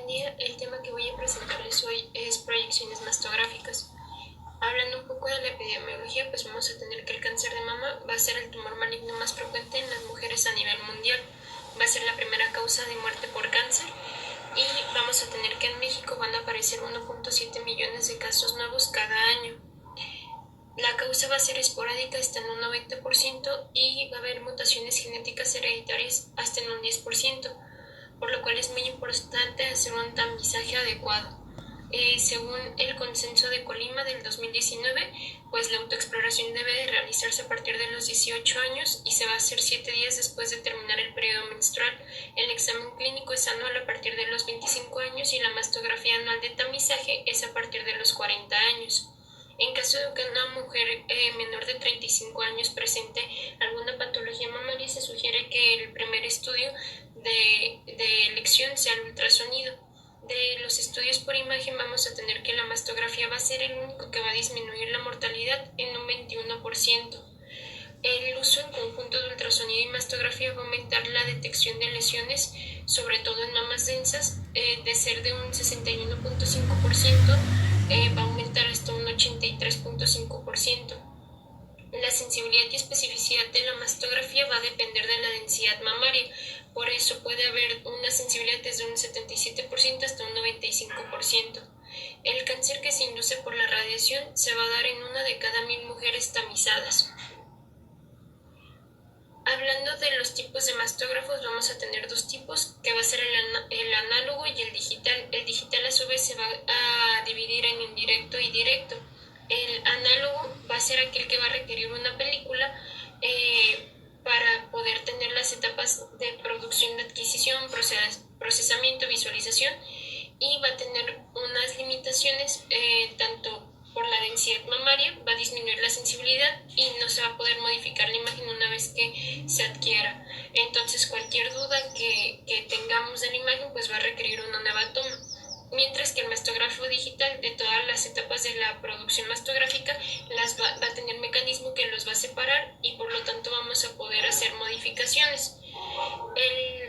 buen día. El tema que voy a presentarles hoy es proyecciones mastográficas. Hablando un poco de la epidemiología, pues vamos a tener que el cáncer de mama va a ser el tumor maligno más frecuente en las mujeres a nivel mundial. Va a ser la primera causa de muerte por cáncer y vamos a tener que en México van a aparecer 1.7 millones de casos nuevos cada año. La causa va a ser esporádica hasta en un 90% y va a haber mutaciones genéticas hereditarias hasta en un 10%. Por lo cual es muy importante hacer un tamizaje adecuado. Según el consenso de Colima del 2019, pues la autoexploración debe de realizarse a partir de los 18 años y se va a hacer 7 días después de terminar el periodo menstrual. El examen clínico es anual a partir de los 25 años y la mastografía anual de tamizaje es a partir de los 40 años. En caso de que una mujer menor de 35 años presente alguna patología mamaria, se sugiere que el primer estudio de elección sea el ultrasonido. De los estudios por imagen vamos a tener que la mastografía va a ser el único que va a disminuir la mortalidad en un 21%. El uso en conjunto de ultrasonido y mastografía va a aumentar la detección de lesiones, sobre todo en mamas densas, de ser de un 61.5%, va a aumentar hasta un 83.5%. La sensibilidad y especificidad de la mastografía va a depender de la densidad mamaria, por eso puede haber una sensibilidad desde un 77% hasta un 95%. El cáncer que se induce por la radiación se va a dar en una de cada 1000 mujeres tamizadas. Hablando de los tipos de mastógrafos, vamos a tener dos tipos, que va a ser el análogo y el digital. El digital a su vez se va a dividir en indirecto y directo. El análogo va a ser aquel que va a requerir una película para poder tener las etapas de producción, de adquisición, procesamiento, visualización, y va a tener unas limitaciones tanto por la densidad mamaria, va a disminuir la sensibilidad y no se va a poder modificar la imagen una vez que se adquiera. Entonces cualquier duda que tengamos de la imagen pues va a requerir una nueva toma. Mientras que el mastógrafo digital, de todas las etapas de la producción mastográfica, va a tener mecanismo que los va a separar y por lo tanto vamos a poder hacer modificaciones.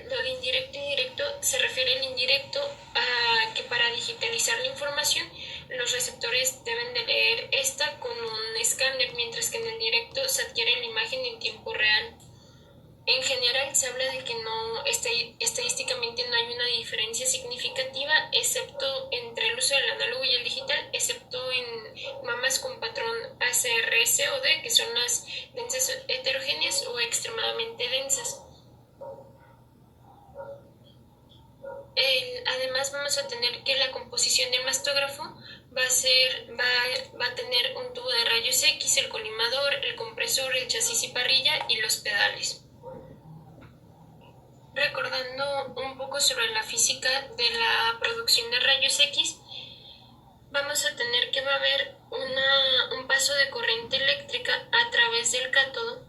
Lo de indirecto y directo se refiere al indirecto a que para digitalizar la información los receptores deben de leer esta con un escáner, mientras que en el directo se adquiere la imagen en tiempo real. En general se habla de que estadísticamente no hay una diferencia significativa excepto entre el uso del análogo y el digital, excepto en mamas con patrón ACR-COD, que son las densas heterogéneas o extremadamente densas. Además vamos a tener que la composición del mastógrafo va a tener un tubo de rayos X, el colimador, el compresor, el chasis y parrilla y los pedales. Recordando un poco sobre la física de la producción de rayos X, vamos a tener que va a haber un paso de corriente eléctrica a través del cátodo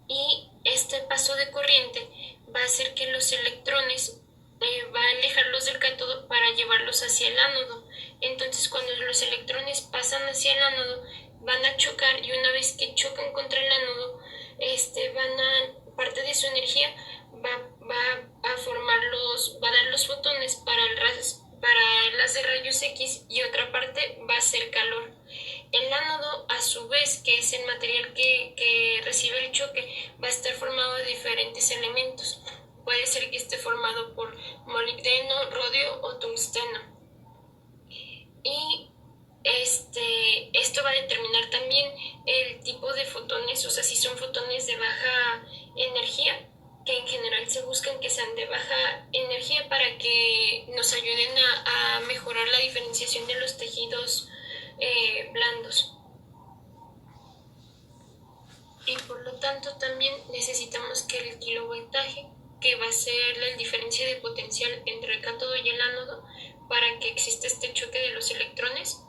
y este paso de corriente va a hacer que los electrones va a alejarlos del cátodo para llevarlos hacia el ánodo. Entonces cuando los electrones pasan hacia el ánodo van a chocar y una vez que chocan contra el ánodo parte de su energía va a dar los fotones para el haz de rayos X y otra parte va a ser calor. El ánodo, a su vez, que es el material que recibe el choque, va a estar formado de diferentes elementos. Puede ser que esté formado por molibdeno, rodio o tungsteno. Y esto va a determinar también el tipo de fotones, o sea, si son fotones de baja energía, que en general se buscan que sean de baja energía para que nos ayuden a mejorar la diferenciación de los tejidos blandos. Y por lo tanto también necesitamos que el kilovoltaje, que va a ser la diferencia de potencial entre el cátodo y el ánodo, para que exista este choque de los electrones,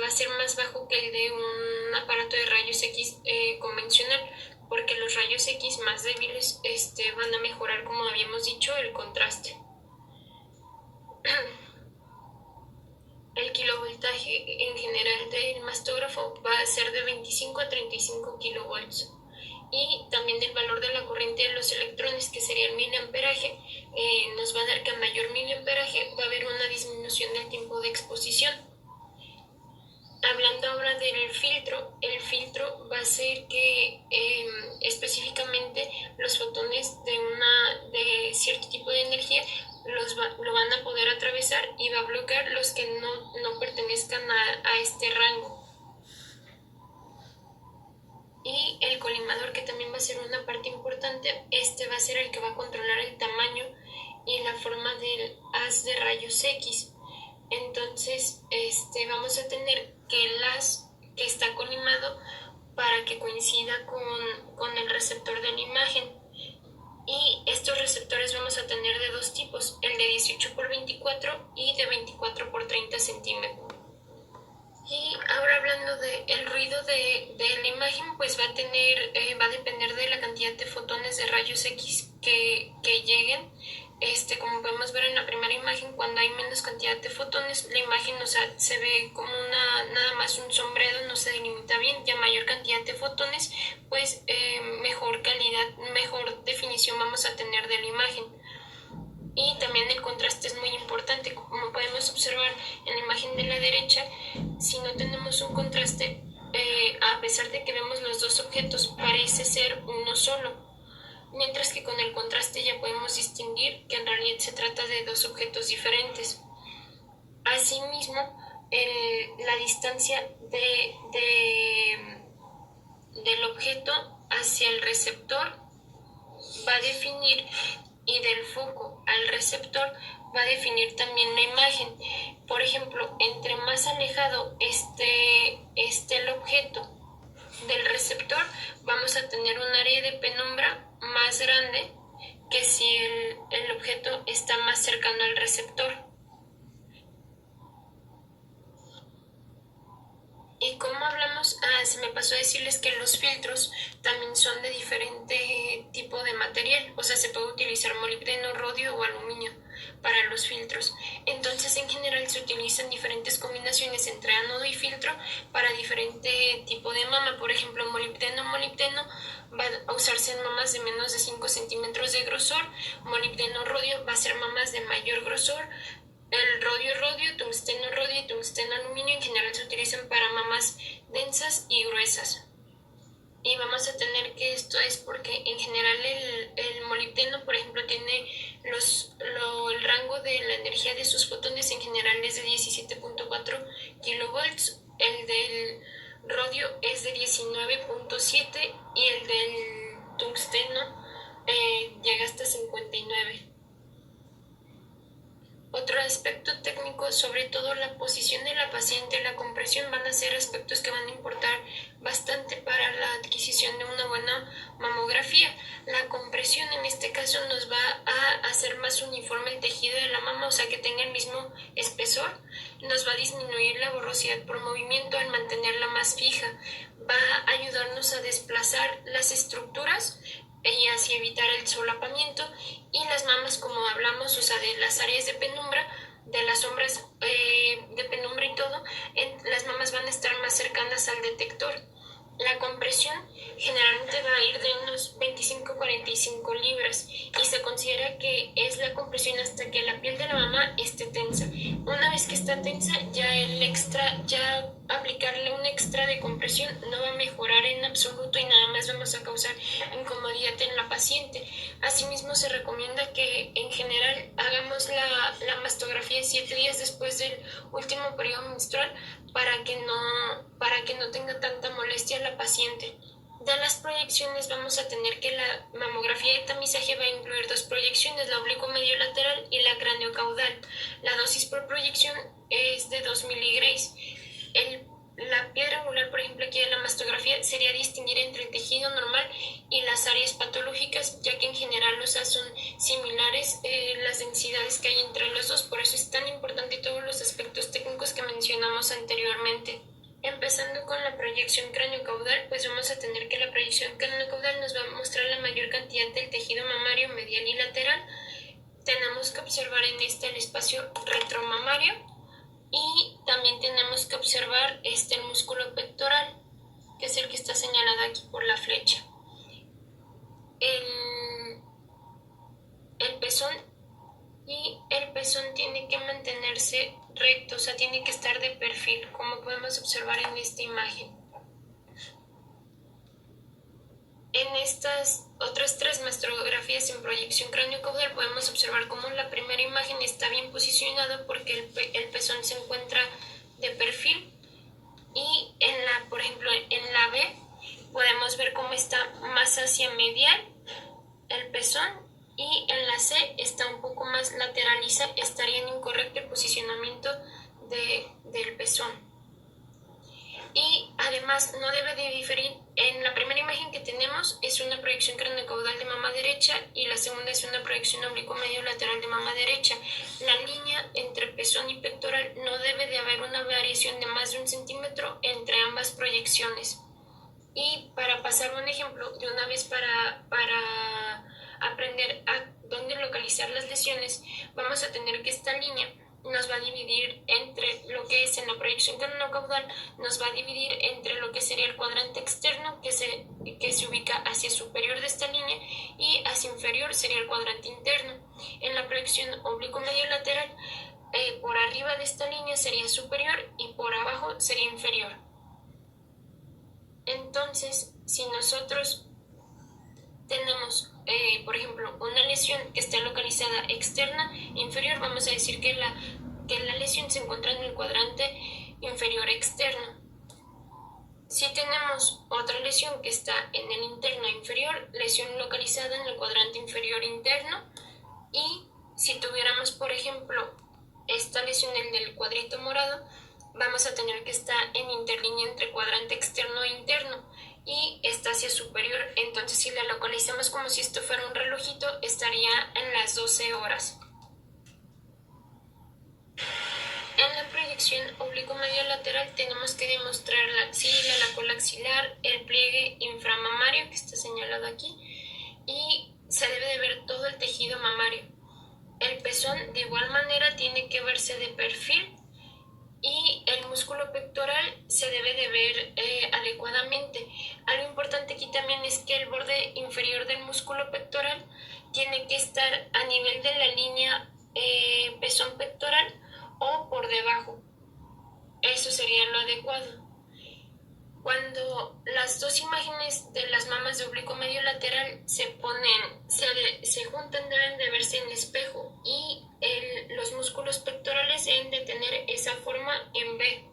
va a ser más bajo que el de un aparato de rayos X convencional, porque los rayos X más débiles van a mejorar, como habíamos dicho, el contraste. El kilovoltaje en general del mastógrafo va a ser de 25 a 35 kilovolts. Y también el valor de la corriente de los electrones, que sería el miliamperaje, nos va a dar que a mayor miliamperaje va a haber una disminución del tiempo de exposición. Hablando ahora del filtro, el filtro va a ser que específicamente los fotones de cierto tipo de energía lo van a poder atravesar y va a bloquear los que no pertenezcan a este rango. Y el colimador, que también va a ser una parte importante, va a ser el que va a controlar el tamaño y la forma del haz de rayos X. Entonces, vamos a tener que el haz que está colimado para que coincida con el receptor de la imagen. Y estos receptores vamos a tener de dos tipos, el de 18 por 24 y de 24 por 30 centímetros. Y ahora hablando del ruido de la imagen, pues va a depender de la cantidad de fotones de rayos X que lleguen. Como podemos ver en la primera imagen, cuando hay menos cantidad de fotones, la imagen, se ve como nada más un sombreado, no se delimita bien. Y a mayor cantidad de fotones, pues mejor calidad, mejor definición vamos a tener de la imagen. Y también el contraste es muy importante. Como podemos observar en la imagen de la derecha, si no tenemos un contraste, a pesar de que vemos los dos objetos, parece ser uno solo, mientras que con el contraste ya podemos distinguir que en realidad se trata de dos objetos diferentes. Asimismo, la distancia del objeto hacia el receptor va a definir, y del foco al receptor va a definir también la imagen. Por ejemplo, entre más alejado esté el objeto del receptor, vamos a tener un área de penumbra más grande que si el objeto está más cercano al receptor. Y como hablamos, se me pasó a decirles que los filtros también son de diferente tipo de material, o sea, se puede utilizar molibdeno, rodio o aluminio para los filtros. Entonces, en general se utilizan diferentes combinaciones entre ánodo y filtro para diferente tipo de mama. Por ejemplo, molibdeno va a usarse en mamas de menos de 5 centímetros de grosor, molibdeno rodio va a ser mamas de mayor grosor. El rodio, tungsteno rodio y tungsteno aluminio en general se utilizan para mamas densas y gruesas. Y vamos a tener que esto es porque en general el molibdeno, por ejemplo, tiene el rango de la energía de sus fotones en general es de 17.4 kilovolts, el del rodio es de 19.7 y el del tungsteno llega hasta 59. Otro aspecto técnico, sobre todo la posición de la paciente, la compresión, van a ser aspectos que van a importar bastante para la adquisición de una buena mamografía. La compresión en este caso nos va a hacer más uniforme el tejido de la mama, o sea que tenga el mismo espesor, nos va a disminuir la borrosidad por movimiento al mantenerla más fija, va a ayudarnos a desplazar las estructuras y así evitar el solapamiento. Y las mamas, como hablamos, o sea, de las áreas de penumbra, de las sombras de penumbra y todo, las mamas van a estar más cercanas al detector. La compresión generalmente va a ir de unos 25-45 libras y se considera que es la compresión hasta que la piel de la mama esté tensa. Una vez que está tensa, ya aplicarle un extra de compresión no va a mejorar en absoluto y nada más vamos a causar incomodidad en la paciente. Asimismo, se recomienda que en general hagamos la mastografía 7 días después del último periodo menstrual para que no tenga tanta molestia la paciente. De las proyecciones vamos a tener que la mamografía de tamizaje va a incluir dos proyecciones, la oblicuo medio lateral y la craneocaudal. La dosis por proyección es de 2 miligrays. La piedra angular, por ejemplo, aquí de la mastografía sería distinguir entre el tejido normal y las áreas patológicas, ya que en general son similares las densidades que hay entre los dos. Por eso es tan importante todos los aspectos técnicos que mencionamos anteriormente. Empezando con la proyección craneocaudal, pues vamos a tener que la proyección craneocaudal nos va a mostrar la mayor cantidad del tejido mamario medial y lateral. Tenemos que observar en el espacio retromamario y también tenemos que observar el músculo pectoral, que es el que está señalado aquí por la flecha. El pezón y el pezón tiene que mantenerse recto, o sea, tiene que estar de perfil, como podemos observar en esta imagen. En estas otras tres mastografías en proyección craneocaudal podemos observar cómo la primera imagen está bien posicionada porque el pezón se encuentra de perfil, y por ejemplo, en la B podemos ver cómo está más hacia medial el pezón, y en la C está un poco más lateraliza, estaría en incorrecto el posicionamiento del pezón. Y además no debe de diferir. En la primera imagen que tenemos es una proyección craneocaudal de mama derecha y la segunda es una proyección oblicuo medio lateral de mama derecha. La línea entre pezón y pectoral no debe de haber una variación de más de 1 centímetro entre ambas proyecciones. Y para pasar un ejemplo de una vez para aprender a dónde localizar las lesiones, vamos a tener que esta línea nos va a dividir entre lo que es en la proyección craneocaudal, nos va a dividir entre lo que sería el cuadrante externo que se ubica hacia superior de esta línea, y hacia inferior sería el cuadrante interno. En la proyección oblicuo medio lateral, por arriba de esta línea sería superior y por abajo sería inferior. Entonces, si nosotros tenemos, por ejemplo, una lesión que está localizada externa inferior, vamos a decir que la lesión se encuentra en el cuadrante inferior externo. Si tenemos otra lesión que está en el interno inferior, lesión localizada en el cuadrante inferior interno. Y si tuviéramos, por ejemplo, esta lesión, el del cuadrito morado, vamos a tener que estar en interlínea entre cuadrante externo e interno, y está hacia superior. Entonces, si la localizamos como si esto fuera un relojito, estaría en las 12 horas. En la proyección oblicuo medio lateral tenemos que demostrar la axila, la cola axilar, el pliegue inframamario que está señalado aquí, y se debe de ver todo el tejido mamario. El pezón de igual manera tiene que verse de perfil, y el músculo pectoral se debe de ver adecuadamente. Algo importante aquí también es que el borde inferior del músculo pectoral tiene que estar a nivel de la línea pezón pectoral o por debajo. Eso sería lo adecuado. Cuando las dos imágenes de las mamas de oblicuo medio lateral se juntan, deben de verse en espejo, y los músculos pectorales deben de tener esa forma en B.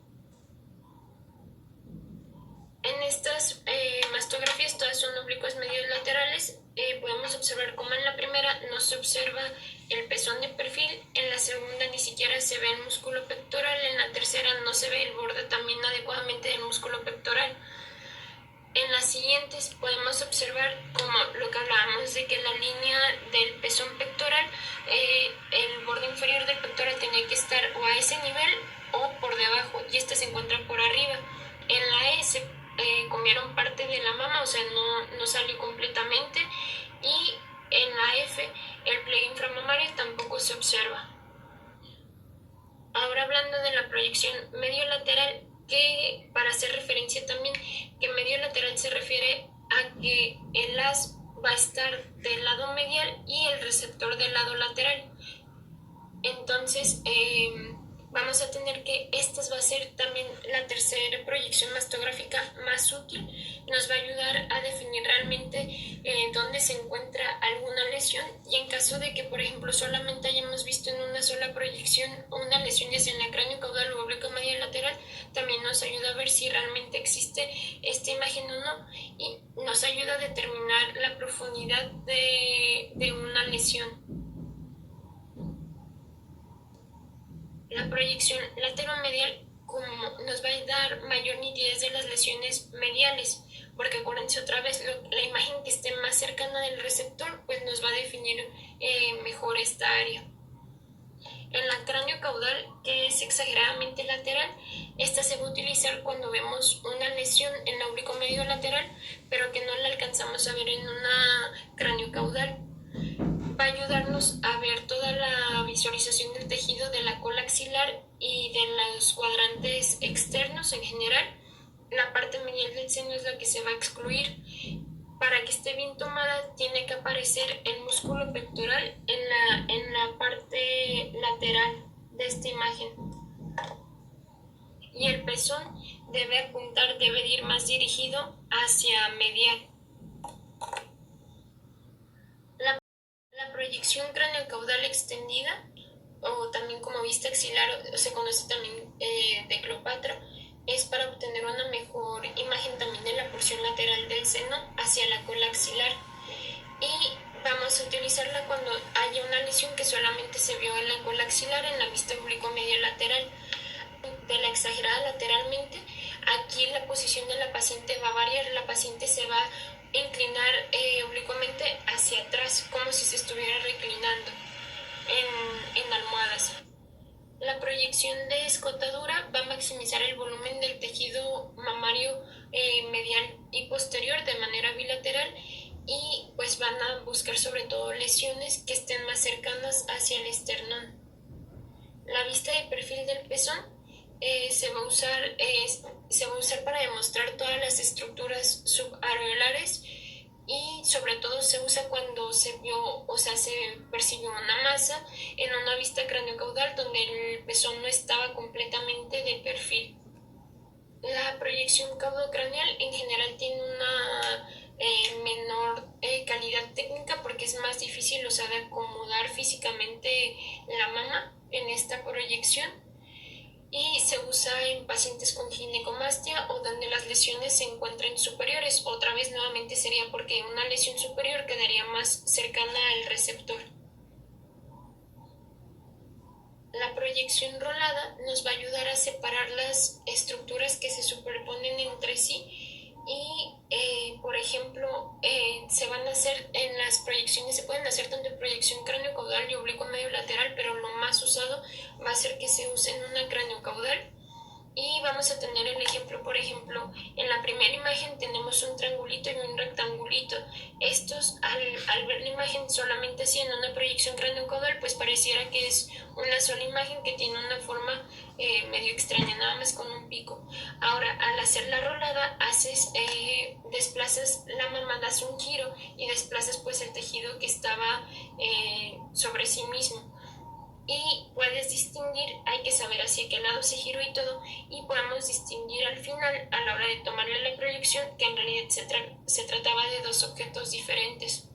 En estas mastografías todas son oblicuos medios laterales. Podemos observar cómo en la primera no se observa el pezón de perfil, en la segunda ni siquiera se ve el músculo pectoral, en la tercera no se ve el borde también adecuadamente del músculo pectoral. En las siguientes podemos observar como lo que hablábamos de que la línea del pezón pectoral, el borde inferior del pectoral tenía que estar o a ese nivel o por debajo, y este se encuentra por arriba. En la E se comieron parte de la mama, o sea, no salió completamente, y en la F el pliegue inframamario tampoco se observa. Ahora, hablando de la proyección medio lateral, que para hacer referencia también que medio lateral se refiere a que el haz va a estar del lado medial y el receptor del lado lateral. Entonces vamos a tener que esta va a ser también la tercera proyección mastográfica más útil. Nos va a ayudar a definir realmente dónde se encuentra alguna lesión, y en caso de que, por ejemplo, solamente hayamos visto en una sola proyección una lesión, ya sea en la craneocaudal o oblicuo medio lateral, también nos ayuda a ver si realmente existe esta imagen o no, y nos ayuda a determinar la profundidad de una lesión. La proyección lateromedial nos va a dar mayor nitidez de las lesiones mediales, porque acuérdense otra vez, la imagen que esté más cercana del receptor pues nos va a definir mejor esta área. En la craneocaudal, que es exageradamente lateral, esta se va a utilizar cuando vemos una lesión en la oblicuo medio lateral, pero que no la alcanzamos a ver en una craneocaudal. Va a ayudarnos a ver toda la visualización del tejido de la cola axilar y de los cuadrantes externos en general. La parte medial del seno es la que se va a excluir. Para que esté bien tomada tiene que aparecer el músculo pectoral en la parte lateral de esta imagen. Y el pezón debe ir más dirigido hacia medial. La proyección craneocaudal extendida, o también como vista axilar, o se conoce también de Cleopatra, es para obtener una mejor imagen también de la porción lateral del seno hacia la cola axilar. Y vamos a utilizarla cuando haya una lesión que solamente se vio en la cola axilar, en la vista oblicuo-media lateral. De la exagerada lateralmente, aquí la posición de la paciente va a variar, la paciente se va a inclinar oblicuamente hacia atrás, como si se estuviera reclinando en almohadas. La proyección de escotadura va a maximizar el volumen del tejido mamario medial y posterior de manera bilateral, y pues van a buscar sobre todo lesiones que estén más cercanas hacia el esternón. La vista de perfil del pezón se va a usar para demostrar todas las estructuras subareolares, y sobre todo se usa cuando se percibió una masa en una vista craneocaudal donde el pezón no estaba completamente de perfil. La proyección caudocraneal en general tiene una menor calidad técnica porque es más difícil, de acomodar físicamente la mama en esta proyección, y se usa en pacientes con ginecomastia o donde las lesiones se encuentren superiores. Otra vez nuevamente sería porque una lesión superior quedaría más cercana al receptor. La proyección rolada nos va a ayudar a separar las estructuras que se superponen entre sí, y por ejemplo se van a hacer en las proyecciones, se pueden hacer tanto en proyección craneocaudal y oblicuo medio lateral, pero lo más usado va a ser que se use en una craneocaudal. Y vamos a tener el ejemplo, por ejemplo, en la primera imagen tenemos un triangulito y un rectangulito. Estos, al ver la imagen solamente así en una proyección craneocaudal, pues pareciera que es una sola imagen que tiene una forma medio extraña, nada más con un pico. Ahora, al hacer la rolada, desplazas la mama, das un giro y desplazas pues el tejido que estaba sobre sí mismo. Y puedes distinguir, hay que saber hacia qué lado se giró y todo, y podemos distinguir al final, a la hora de tomarle la proyección, que en realidad se trataba de dos objetos diferentes.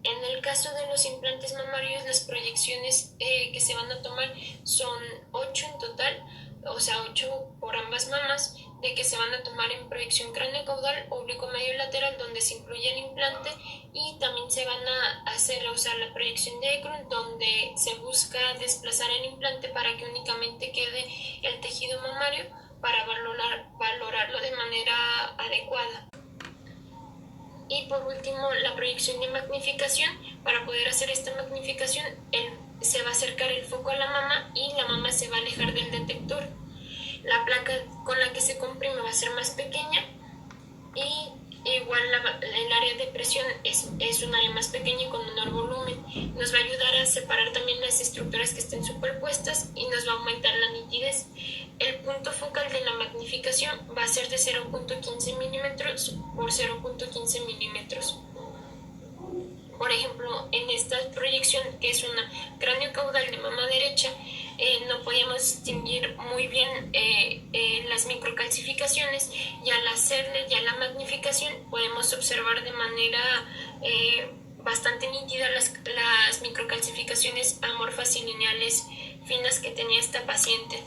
En el caso de los implantes mamarios, las proyecciones que se van a tomar son 8 en total, o sea, 8 por ambas mamas, de que se van a tomar en proyección craneocaudal, oblicuo medio lateral, donde se incluye el implante, y también se van a hacer la proyección de Ekron, donde se busca desplazar el implante para que únicamente quede el tejido mamario para valorarlo de manera adecuada. Y por último, la proyección de magnificación. Para poder hacer esta magnificación, se va a acercar el foco a la mama y la mama se va a alejar del detector. La placa con la que se comprime va a ser más pequeña, y igual el área de presión es un área más pequeña y con menor volumen. Nos va a ayudar a separar también las estructuras que estén superpuestas y nos va a aumentar la nitidez. El punto focal de la magnificación va a ser de 0.15 milímetros por 0.15 milímetros. Por ejemplo, en esta proyección, que es una craneocaudal de mama derecha, no podíamos distinguir muy bien las microcalcificaciones, y al hacerle ya la magnificación podemos observar de manera bastante nítida las microcalcificaciones amorfas y lineales finas que tenía esta paciente.